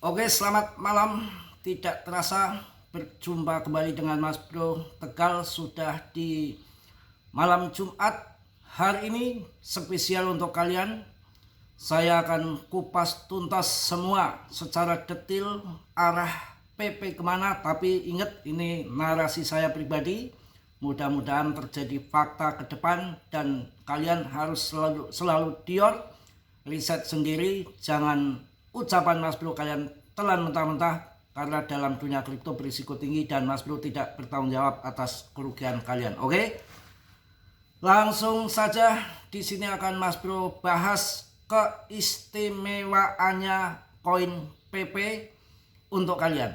Oke, selamat malam. Tidak terasa berjumpa kembali dengan Mas Bro Tegal sudah di malam Jumat. Hari ini spesial untuk kalian. Saya akan kupas tuntas semua secara detail arah PP kemana. Tapi ingat, ini narasi saya pribadi. Mudah-mudahan terjadi fakta ke depan dan kalian harus selalu dior riset sendiri. Jangan ucapan Mas Bro kalian telan mentah-mentah, karena dalam dunia kripto berisiko tinggi dan Mas Bro tidak bertanggung jawab atas kerugian kalian. Oke? Langsung saja di sini akan Mas Bro bahas keistimewaannya koin PP untuk kalian.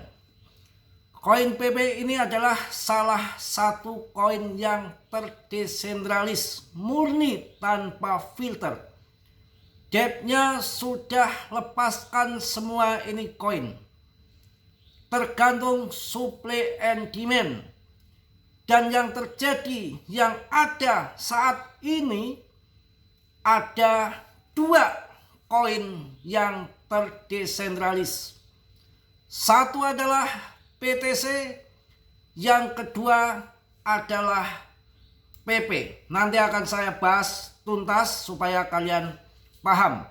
Koin PP ini adalah salah satu koin yang terdesentralis, murni tanpa filter. Depth-nya sudah lepaskan semua ini koin. Tergantung supply and demand. Dan yang terjadi, yang ada saat ini, ada dua koin yang terdesentralis. Satu adalah BTC, yang kedua adalah PP. Nanti akan saya bahas tuntas supaya kalian paham.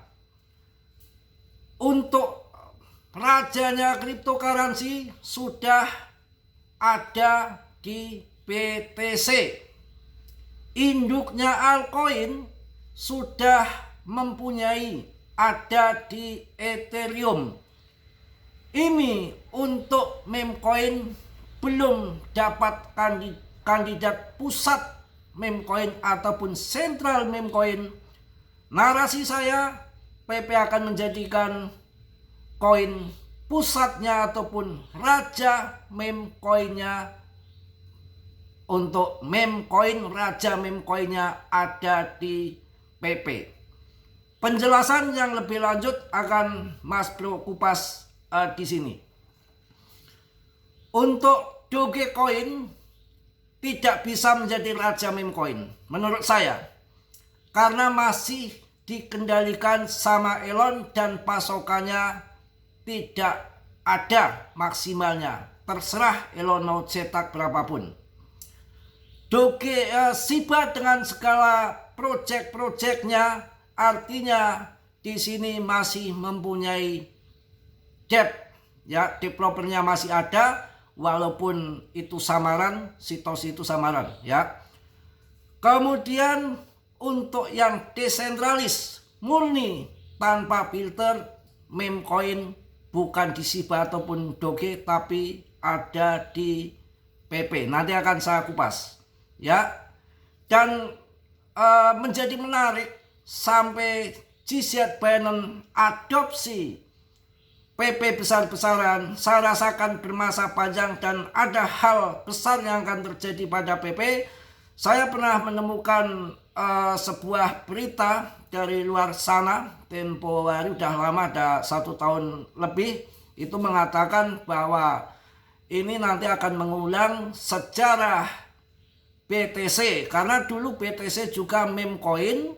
Untuk rajanya cryptocurrency sudah ada di BTC. Induknya altcoin sudah mempunyai ada di Ethereum. Ini untuk meme coin belum dapat kandidat pusat meme coin ataupun sentral meme coin. Narasi saya, PP akan menjadikan koin pusatnya ataupun raja meme coinnya. Untuk meme coin, raja meme coinnya ada di PP. Penjelasan yang lebih lanjut akan Mas Bro kupas di sini. Untuk Dogecoin tidak bisa menjadi raja meme coin menurut saya, karena masih dikendalikan sama Elon dan pasokannya tidak ada maksimalnya. Terserah Elon mau cetak berapapun. Shiba dengan segala project-projectnya, artinya di sini masih mempunyai depth, ya, developernya masih ada, walaupun itu samaran, Satoshi itu samaran, ya. Kemudian untuk yang desentralis, murni tanpa filter, meme coin bukan di Shiba ataupun Doge, tapi ada di PP. Nanti akan saya kupas, ya. Dan menjadi menarik sampai GZ Binance adopsi PP besar-besaran. Saya rasakan bermasa panjang dan ada hal besar yang akan terjadi pada PP. Saya pernah menemukan sebuah berita dari luar sana, tempo hari udah lama, ada 1 tahun lebih, itu mengatakan bahwa ini nanti akan mengulang sejarah BTC, karena dulu BTC juga meme coin.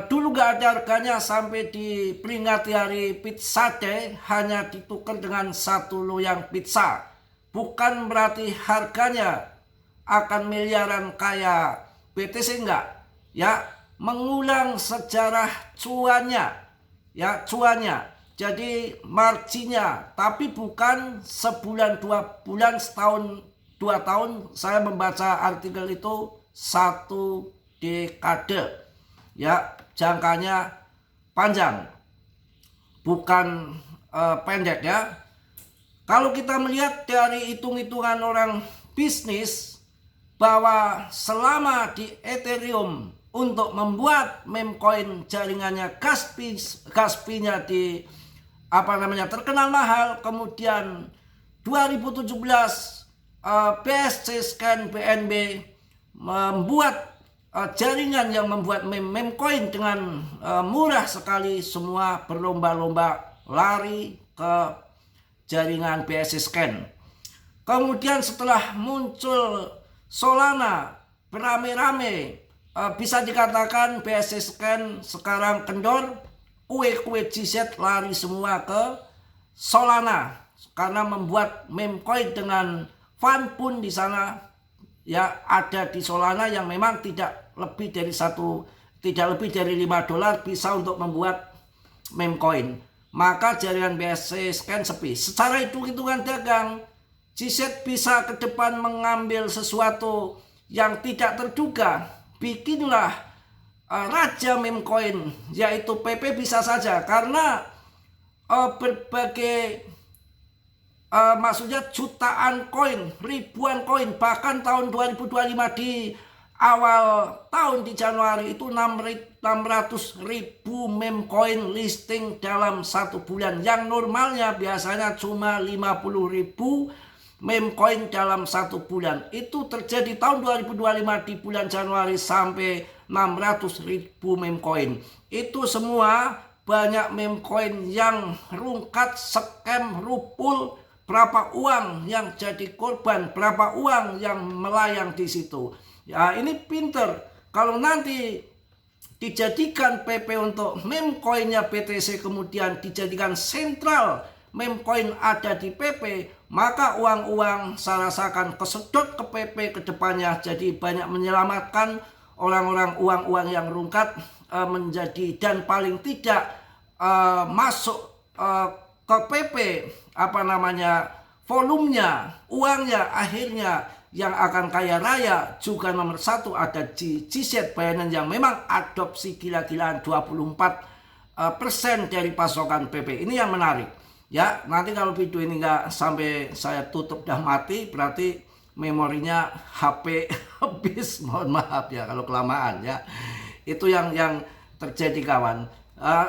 Dulu gak ada harganya sampai diperingati hari pizza day, hanya ditukar dengan 1 loyang pizza. Bukan berarti harganya akan miliaran kayak BTC, enggak, ya. Mengulang sejarah cuannya, ya, cuannya. Jadi marginnya, tapi bukan sebulan 2 bulan, setahun 2 tahun. Saya membaca artikel itu 1 dekade, ya, jangkanya panjang, bukan pendek, ya. Kalau kita melihat dari hitung-hitungan orang bisnis, bahwa selama di Ethereum untuk membuat meme coin jaringannya gas-nya di terkenal mahal, kemudian 2017 BSC Scan BNB membuat jaringan yang membuat meme coin dengan murah sekali. Semua berlomba-lomba lari ke jaringan BSC Scan. Kemudian setelah muncul Solana beramai-ramai, bisa dikatakan BSC Scan sekarang kendor, kue-kue GZ lari semua ke Solana, karena membuat meme coin dengan fund pun di sana ya ada di Solana yang memang tidak lebih dari $5 bisa untuk membuat meme coin. Maka jaringan BSC Scan sepi. Secara hitung-hitungan dagang, GZ bisa ke depan mengambil sesuatu yang tidak terduga. Bikinlah raja meme coin, yaitu PP bisa saja, karena berbagai maksudnya jutaan koin, ribuan koin, bahkan tahun 2025 di awal tahun di Januari itu 600.000 meme coin listing dalam 1 bulan, yang normalnya biasanya cuma 50.000 meme coin dalam 1 bulan. Itu terjadi tahun 2025 di bulan Januari sampai 600.000 meme coin. Itu semua banyak meme coin yang rungkat, scam, rupul, berapa uang yang jadi korban, berapa uang yang melayang di situ. Ya, ini pinter. Kalau nanti dijadikan PP untuk meme coinnya BTC, kemudian dijadikan sentral meme coin ada di PP, maka uang-uang saya rasakan kesedot ke PP ke depannya. Jadi banyak menyelamatkan orang-orang uang-uang yang rungkat menjadi, dan paling tidak masuk ke PP volumenya, uangnya akhirnya yang akan kaya raya. Juga nomor 1 ada GZ Binance yang memang adopsi gila-gilaan 24% dari pasokan PP. Ini yang menarik ya. Nanti kalau video ini nggak sampai saya tutup dah mati, berarti memorinya HP habis. Mohon maaf ya kalau kelamaan ya. Itu yang terjadi kawan.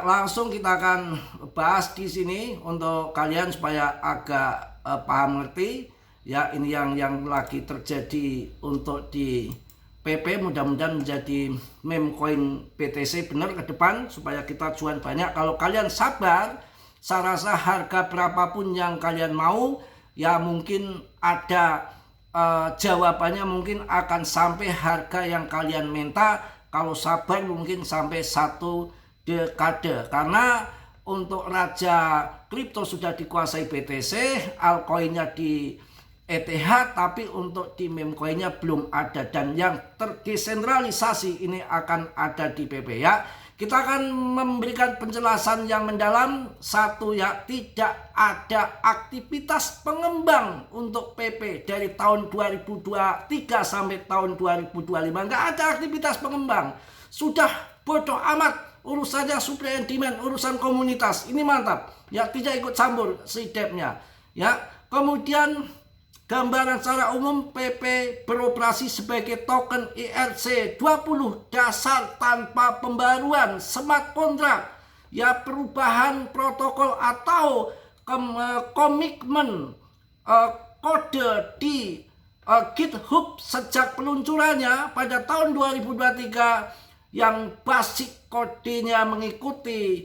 Langsung kita akan bahas di sini untuk kalian supaya agak paham ngerti ya. Ini yang lagi terjadi untuk di PP, mudah-mudahan menjadi meme coin BTC benar ke depan supaya kita cuan banyak. Kalau kalian sabar, saya rasa harga berapapun yang kalian mau ya, mungkin ada jawabannya, mungkin akan sampai harga yang kalian minta. Kalau sabar mungkin sampai 1 dekade, karena untuk raja kripto sudah dikuasai BTC, altcoinnya di ETH, tapi untuk di meme coinnya belum ada, dan yang terdesentralisasi ini akan ada di PP ya. Kita akan memberikan penjelasan yang mendalam. 1 ya, tidak ada aktivitas pengembang untuk PP dari tahun 2023 sampai tahun 2025. Nggak ada aktivitas pengembang. Sudah bodoh amat urusannya supply and demand, urusan komunitas. Ini mantap ya, tidak ikut campur si depnya ya. Kemudian gambaran secara umum, PP beroperasi sebagai token ERC20 dasar tanpa pembaruan smart contract ya, perubahan protokol atau komitmen kode di GitHub sejak peluncurannya pada tahun 2023, yang basic kodenya mengikuti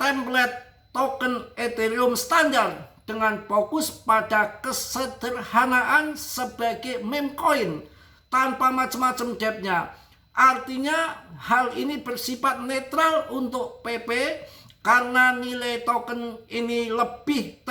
template token Ethereum standar dengan fokus pada kesederhanaan sebagai meme coin tanpa macam-macam depnya. Artinya hal ini bersifat netral untuk PP karena nilai token ini lebih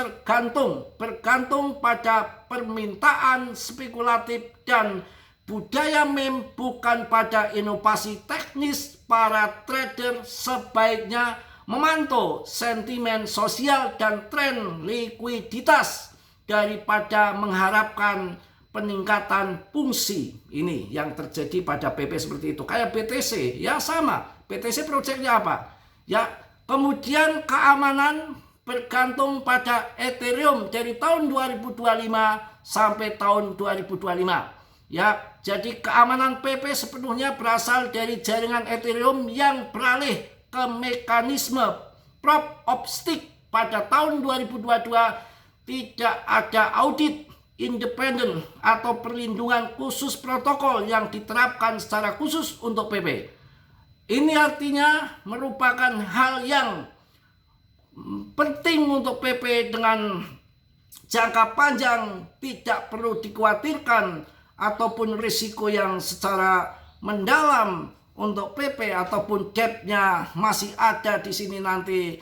bergantung pada permintaan spekulatif dan budaya meme, bukan pada inovasi teknis. Para trader sebaiknya memantau sentimen sosial dan tren likuiditas daripada mengharapkan peningkatan fungsi. Ini yang terjadi pada PP seperti itu. Kayak BTC ya sama. BTC projectnya apa? Ya, kemudian keamanan bergantung pada Ethereum dari tahun 2025 sampai tahun 2025. Ya, jadi keamanan PP sepenuhnya berasal dari jaringan Ethereum yang beralih ke mekanisme proof of stake pada tahun 2022. Tidak ada audit independen atau perlindungan khusus protokol yang diterapkan secara khusus untuk PP. Ini artinya merupakan hal yang penting untuk PP dengan jangka panjang, tidak perlu dikhawatirkan ataupun risiko yang secara mendalam untuk PP ataupun depnya masih ada di sini nanti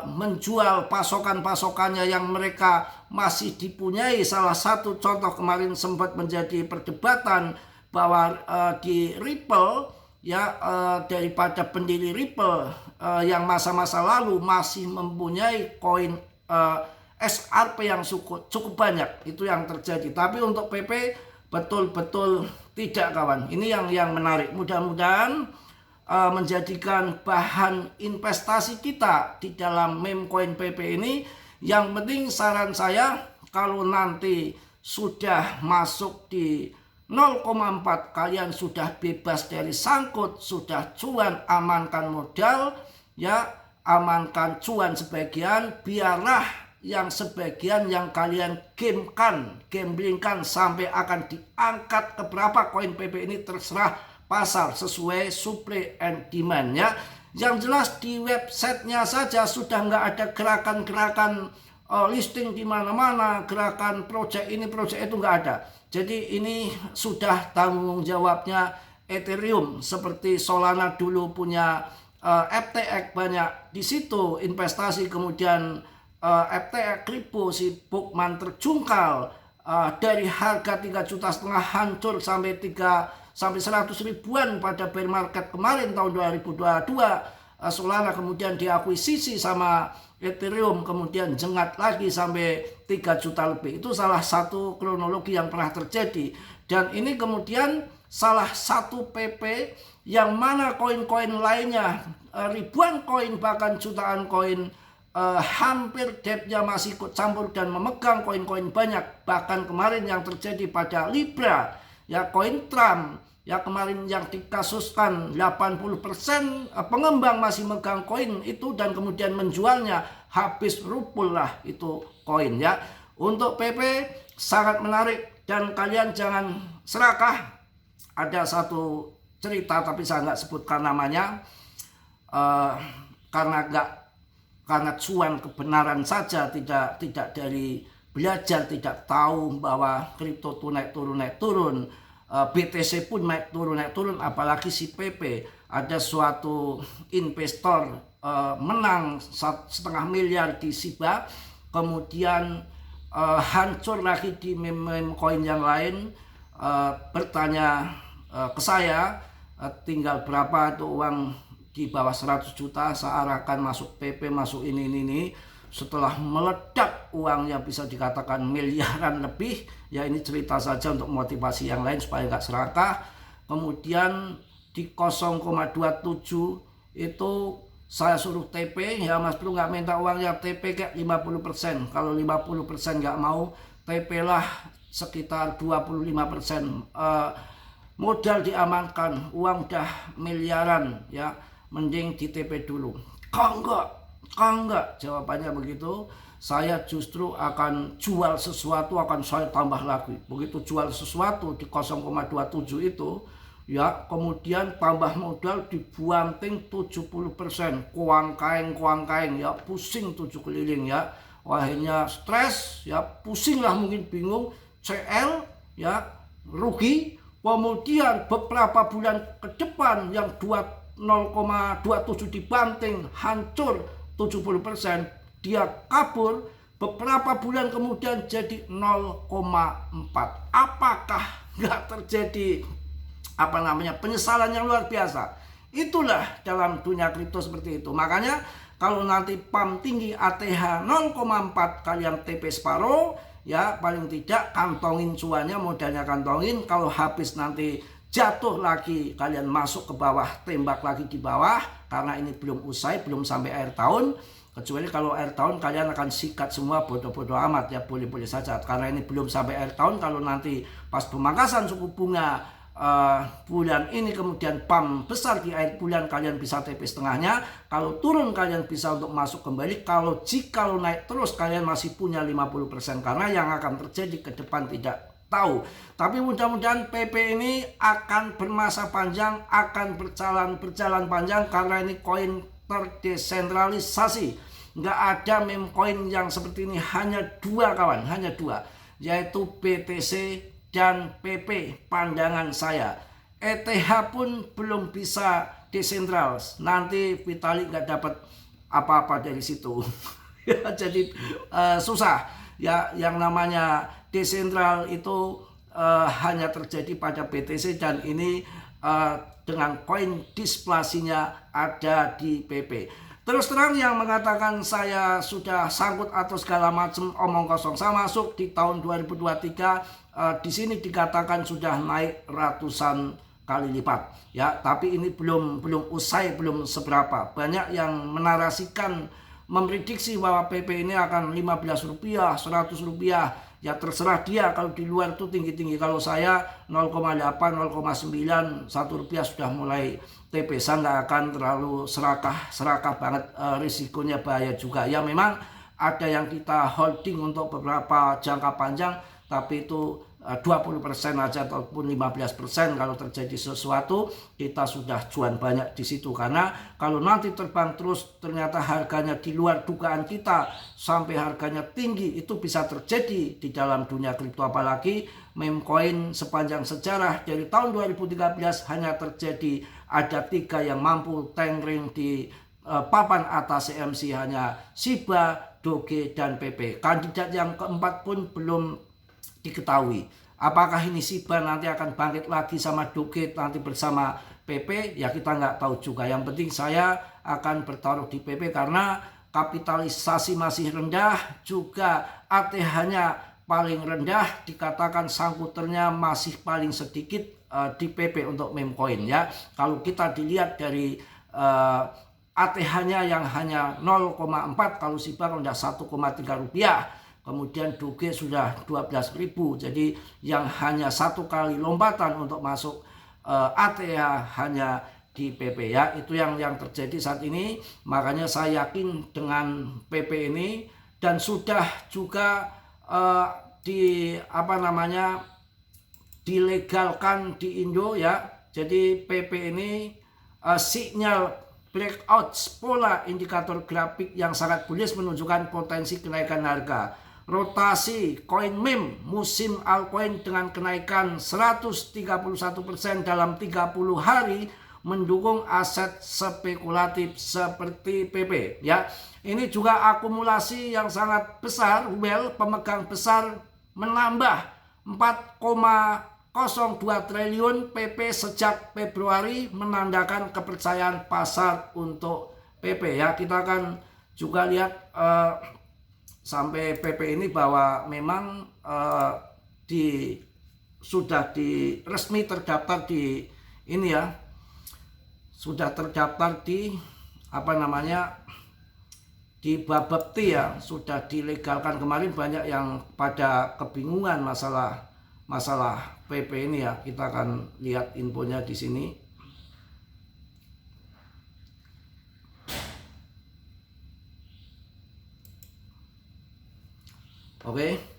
menjual pasokan-pasokannya yang mereka masih dipunyai. Salah satu contoh kemarin sempat menjadi perdebatan bahwa di Ripple ya, daripada pendiri Ripple yang masa-masa lalu masih mempunyai koin SRP yang cukup banyak, itu yang terjadi. Tapi untuk PP betul-betul tidak, kawan. Ini yang menarik. Mudah-mudahan menjadikan bahan investasi kita di dalam meme coin PP ini. Yang penting saran saya, kalau nanti sudah masuk di 0,4 kalian sudah bebas dari sangkut, sudah cuan, amankan modal ya, amankan cuan sebagian, biarlah yang sebagian yang kalian gamblingkan sampai akan diangkat ke berapa koin PP ini terserah pasar sesuai supply and demand ya. Yang jelas di websitenya saja sudah nggak ada gerakan-gerakan listing di mana-mana, gerakan project ini project itu nggak ada. Jadi ini sudah tanggung jawabnya Ethereum. Seperti Solana dulu punya FTX, banyak di situ investasi, kemudian FTX Crypto si Bookman terjungkal dari harga 3,5 juta hancur sampai 100 ribuan pada bear market kemarin tahun 2022. Solana kemudian diakuisisi sama Ethereum, kemudian jengat lagi sampai 3 juta lebih. Itu salah satu kronologi yang pernah terjadi. Dan ini kemudian salah satu PP yang mana koin-koin lainnya ribuan koin bahkan jutaan koin hampir depth-nya masih ikut campur dan memegang koin-koin banyak. Bahkan kemarin yang terjadi pada Libra ya, koin Trump ya, kemarin yang dikasuskan 80% pengembang masih megang koin itu dan kemudian menjualnya, habis rupul lah itu koin ya. Untuk PP sangat menarik dan kalian jangan serakah. Ada satu cerita tapi saya nggak sebutkan namanya karena cuan kebenaran saja, tidak dari belajar, tidak tahu bahwa kripto itu naik turun, BTC pun naik turun, apalagi si PP. Ada suatu investor menang 1,5 miliar di SIBA, kemudian hancur lagi di meme coin yang lain, bertanya ke saya, tinggal berapa itu uang di bawah 100 juta, searahkan masuk PP, masuk ini. Setelah meledak uangnya bisa dikatakan miliaran lebih ya. Ini cerita saja untuk motivasi yang lain supaya nggak serakah. Kemudian di 0,27 itu saya suruh TP ya, Mas Bro nggak minta uangnya, TP kayak 50%. Kalau 50% nggak mau, TP lah sekitar 25%. Modal diamankan, uang udah miliaran ya, mending di TP dulu. Enggak, jawabannya begitu. Saya justru akan jual sesuatu, akan saya tambah lagi. Begitu jual sesuatu di 0,27 itu ya, kemudian tambah modal dibuanting 70%. Kuang kaeng ya, pusing 7 keliling ya. Akhirnya stres ya, pusing lah, mungkin bingung, CL ya, rugi. Kemudian beberapa bulan ke depan yang 0,27 dibanting hancur 70%, dia kabur. Beberapa bulan kemudian jadi 0,4. Apakah nggak terjadi penyesalan yang luar biasa? Itulah dalam dunia kripto seperti itu. Makanya kalau nanti PAM tinggi, ATH 0,4, kalian TP separuh ya, paling tidak kantongin cuannya, modalnya kantongin. Kalau habis nanti jatuh lagi, kalian masuk ke bawah, tembak lagi di bawah, karena ini belum usai, belum sampai akhir tahun. Kecuali kalau akhir tahun kalian akan sikat semua, bodoh-bodoh amat ya, boleh-boleh saja. Karena ini belum sampai akhir tahun. Kalau nanti pas pemangkasan suku bunga bulan ini, kemudian PAM besar di akhir bulan, kalian bisa TP setengahnya. Kalau turun kalian bisa untuk masuk kembali. Jika naik terus, kalian masih punya 50%. Karena yang akan terjadi ke depan tidak tahu. Tapi mudah-mudahan PP ini akan bermasa panjang, akan berjalan panjang, karena ini koin terdesentralisasi. Nggak ada meme coin yang seperti ini, hanya dua kawan, hanya dua, yaitu BTC dan PP. Pandangan saya, ETH pun belum bisa desentral. Nanti Vitalik nggak dapat apa-apa dari situ. Ya, jadi susah ya, yang namanya desentral itu hanya terjadi pada BTC, dan ini dengan koin displasinya ada di PP. Terus terang yang mengatakan saya sudah sangkut atau segala macam omong kosong. Saya masuk di tahun 2023, di sini dikatakan sudah naik ratusan kali lipat ya, tapi ini belum usai, belum seberapa. Banyak yang menarasikan, memprediksi bahwa PP ini akan 15 rupiah, 100 rupiah. Ya terserah dia, kalau di luar itu tinggi-tinggi. Kalau saya 0,8, 0,9, 1 rupiah sudah mulai TP. Saya nggak akan terlalu serakah banget, risikonya bahaya juga. Ya memang ada yang kita holding untuk beberapa jangka panjang, tapi itu 20% aja ataupun 15%. Kalau terjadi sesuatu kita sudah cuan banyak di situ, karena kalau nanti terbang terus ternyata harganya di luar dugaan kita sampai harganya tinggi, itu bisa terjadi di dalam dunia kripto. Apalagi meme coin sepanjang sejarah dari tahun 2013 hanya terjadi ada 3 yang mampu tengring di papan atas CMC, hanya Shiba, Doge, dan PP. Kandidat yang keempat pun belum diketahui. Apakah ini Shiba nanti akan bangkit lagi sama Doge nanti bersama PP? Ya kita nggak tahu juga. Yang penting saya akan bertaruh di PP karena kapitalisasi masih rendah, juga ATH-nya paling rendah, dikatakan sangkuternya masih paling sedikit di PP untuk meme coin ya. Kalau kita dilihat dari ATH-nya yang hanya 0,4, kalau Shiba rendah 1,3 rupiah. Kemudian Doge sudah 12.000. Jadi yang hanya 1 kali lompatan untuk masuk ATH hanya di PP ya. Itu yang terjadi saat ini. Makanya saya yakin dengan PP ini, dan sudah juga dilegalkan di Indo ya. Jadi PP ini sinyal breakout pola indikator grafik yang sangat bullish menunjukkan potensi kenaikan harga. Rotasi koin meme musim altcoin dengan kenaikan 131% dalam 30 hari mendukung aset spekulatif seperti PP ya. Ini juga akumulasi yang sangat besar. Pemegang besar menambah 4,02 triliun PP sejak Februari, menandakan kepercayaan pasar untuk PP ya. Kita akan juga lihat sampai PP ini bahwa memang sudah resmi terdaftar di ini ya, sudah terdaftar di di Bapepti ya, sudah dilegalkan kemarin. Banyak yang pada kebingungan masalah PP ini ya. Kita akan lihat infonya di sini. Oke.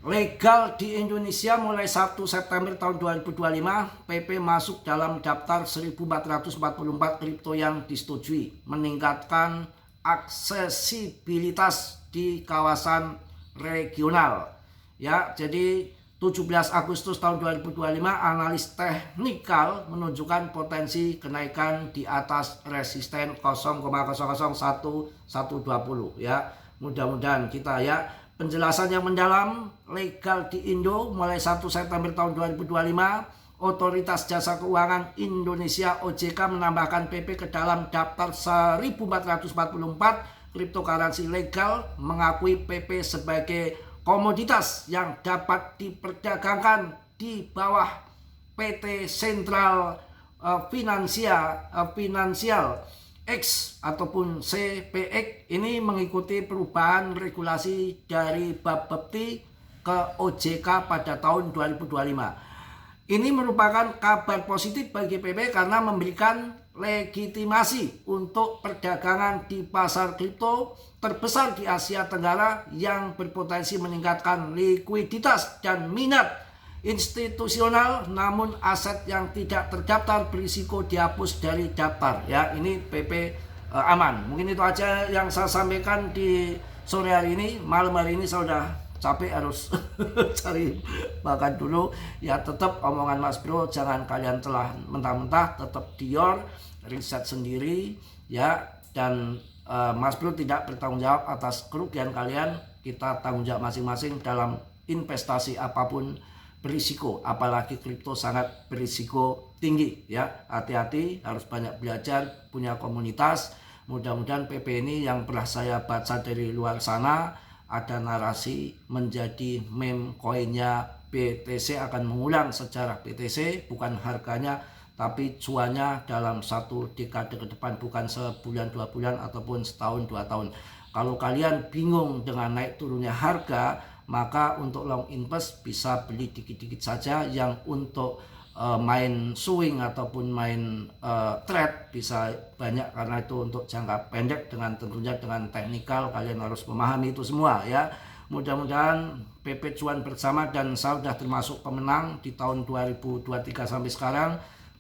Legal di Indonesia mulai 1 September tahun 2025, PP masuk dalam daftar 1444 kripto yang disetujui, meningkatkan aksesibilitas di kawasan regional. Ya, jadi 17 Agustus tahun 2025, analis teknikal menunjukkan potensi kenaikan di atas resisten 0,001120 ya. Mudah-mudahan kita ya. Penjelasan yang mendalam legal di Indo mulai 1 September tahun 2025, Otoritas Jasa Keuangan Indonesia OJK menambahkan PP ke dalam daftar 1444 cryptocurrency legal, mengakui PP sebagai komoditas yang dapat diperdagangkan di bawah PT Sentral Financial X ataupun CPX. Ini mengikuti perubahan regulasi dari Bapepti ke OJK pada tahun 2025. Ini merupakan kabar positif bagi PP karena memberikan legitimasi untuk perdagangan di pasar kripto terbesar di Asia Tenggara yang berpotensi meningkatkan likuiditas dan minat institusional, namun aset yang tidak terdaftar berisiko dihapus dari daftar ya. Ini PP aman. Mungkin itu aja yang saya sampaikan di sore hari ini. Malam hari ini saya sudah capek harus cari makan dulu. Ya tetap omongan Mas Bro, jangan kalian telah mentah-mentah, tetap Dior, riset sendiri ya. Dan Mas Bro tidak bertanggung jawab atas kerugian kalian, kita tanggung jawab masing-masing. Dalam investasi apapun berisiko, apalagi kripto sangat berisiko tinggi ya. Hati-hati, harus banyak belajar, punya komunitas. Mudah-mudahan PP ini yang pernah saya baca dari luar sana, ada narasi menjadi meme koinnya BTC akan mengulang sejarah BTC, bukan harganya tapi cuannya dalam 1 dekade ke depan, bukan sebulan 2 bulan ataupun setahun 2 tahun. Kalau kalian bingung dengan naik turunnya harga, maka untuk long invest bisa beli dikit-dikit saja. Yang untuk main swing ataupun main trade bisa banyak, karena itu untuk jangka pendek, dengan tentunya dengan teknikal kalian harus memahami itu semua ya. Mudah-mudahan PP cuan bersama, dan saya sudah termasuk pemenang di tahun 2023 sampai sekarang,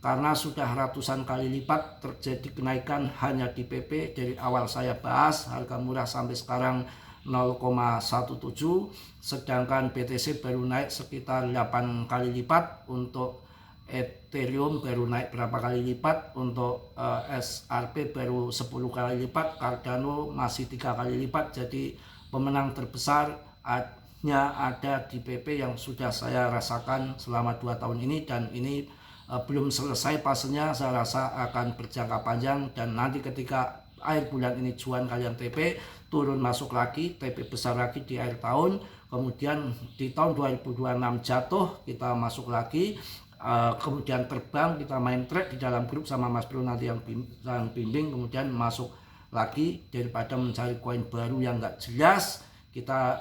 karena sudah ratusan kali lipat terjadi kenaikan hanya di PP. Dari awal saya bahas harga murah sampai sekarang 0,17, sedangkan BTC baru naik sekitar 8 kali lipat, untuk Ethereum baru naik berapa kali lipat, untuk SRP baru 10 kali lipat, Cardano masih 3 kali lipat. Jadi pemenang terbesar hanya ada di PP yang sudah saya rasakan selama 2 tahun ini, dan ini belum selesai fasenya. Saya rasa akan berjangka panjang, dan nanti ketika akhir bulan ini cuan kalian TP, turun masuk lagi, TP besar lagi di akhir tahun, kemudian di tahun 2026 jatuh, kita masuk lagi, kemudian terbang, kita main trade di dalam grup sama Mas Bro nanti yang bimbing, kemudian masuk lagi. Daripada mencari koin baru yang nggak jelas, kita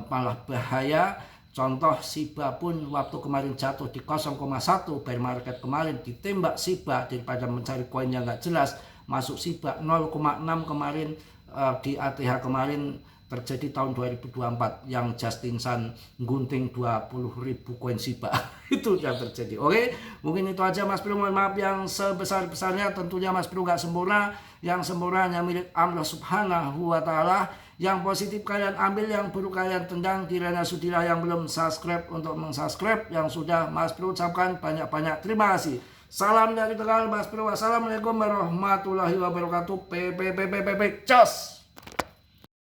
malah bahaya. Contoh Shiba pun waktu kemarin jatuh di 0,1 bear market kemarin, ditembak Shiba, daripada mencari koin yang nggak jelas, masuk Shiba 0,6 kemarin. Di ATH kemarin terjadi tahun 2024 yang Justin Sun gunting 20.000 koin Shiba. Itu yang terjadi. Oke, mungkin itu aja Mas Bro. Mohon maaf yang sebesar-besarnya. Tentunya Mas Bro gak sempurna, yang sempurna hanya milik Allah Subhanahu wa Ta'ala. Yang positif kalian ambil, yang buruk kalian tendang. Kiranya sudilah yang belum subscribe untuk mensubscribe, yang sudah Mas Bro ucapkan banyak-banyak terima kasih. Salam dari Tegal Mas Bro. Wassalamualaikum warahmatullahi wabarakatuh. Cos.